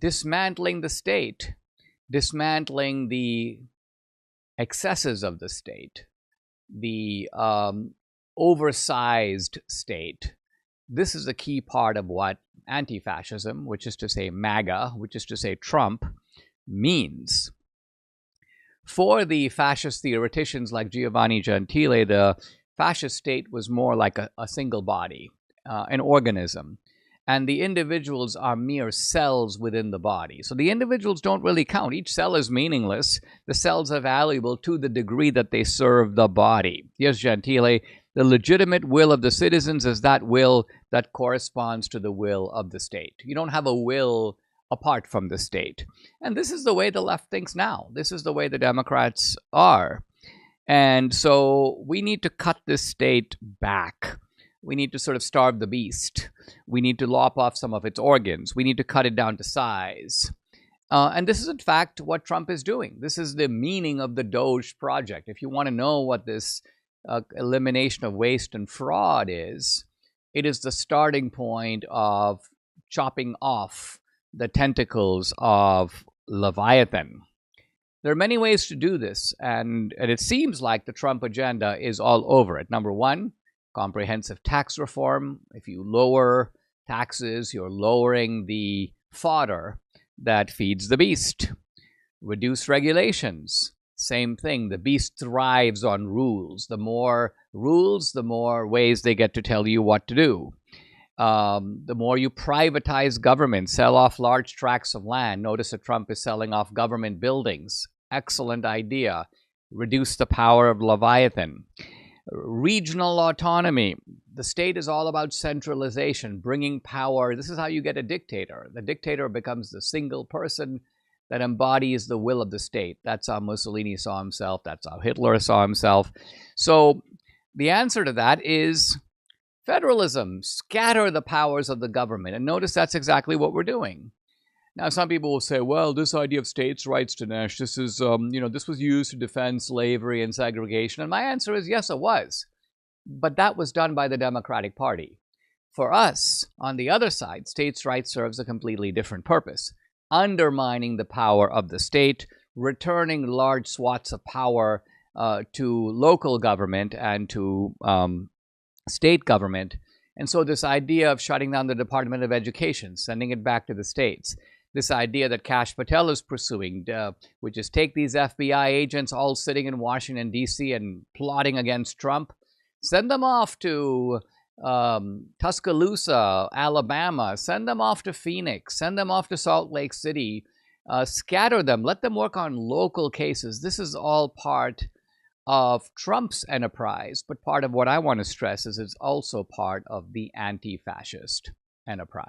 dismantling the state, dismantling the excesses of the state, the oversized state. This is a key part of what anti-fascism, which is to say MAGA, which is to say Trump, means. For the fascist theoreticians like Giovanni Gentile, the fascist state was more like a single body, an organism. And the individuals are mere cells within the body. So the individuals don't really count. Each cell is meaningless. The cells are valuable to the degree that they serve the body. Here's Gentile. The legitimate will of the citizens is that will that corresponds to the will of the state. You don't have a will apart from the state. And this is the way the left thinks now. This is the way the Democrats are. And so we need to cut this state back. We need to sort of starve the beast. We need to lop off some of its organs. We need to cut it down to size. And this is, in fact, what Trump is doing. This is the meaning of the Doge project. If you want to know what this elimination of waste and fraud is, it is the starting point of chopping off the tentacles of Leviathan. There are many ways to do this, and it seems like the Trump agenda is all over it. Number one, comprehensive tax reform. If you lower taxes, you're lowering the fodder that feeds the beast. Reduce regulations. Same thing. The beast thrives on rules. The more rules, the more ways they get to tell you what to do. The more you privatize government, sell off large tracts of land. Notice that Trump is selling off government buildings. Excellent idea. Reduce the power of Leviathan. Regional autonomy. The state is all about centralization, bringing power. This is how you get a dictator. The dictator becomes the single person that embodies the will of the state. That's how Mussolini saw himself. That's how Hitler saw himself. So the answer to that is federalism. Scatter the powers of the government. And notice that's exactly what we're doing. Now, some people will say, well, this idea of states' rights, Dinesh, this is, this was used to defend slavery and segregation. And my answer is, yes, it was. But that was done by the Democratic Party. For us, on the other side, states' rights serves a completely different purpose. Undermining the power of the state, returning large swaths of power to local government and to state government. And so this idea of shutting down the Department of Education, sending it back to the states, this idea that Kash Patel is pursuing, which is take these FBI agents all sitting in Washington, D.C. and plotting against Trump, send them off to Tuscaloosa, Alabama, send them off to Phoenix, send them off to Salt Lake City, scatter them, let them work on local cases. This is all part of Trump's enterprise, but part of what I want to stress is it's also part of the anti-fascist enterprise.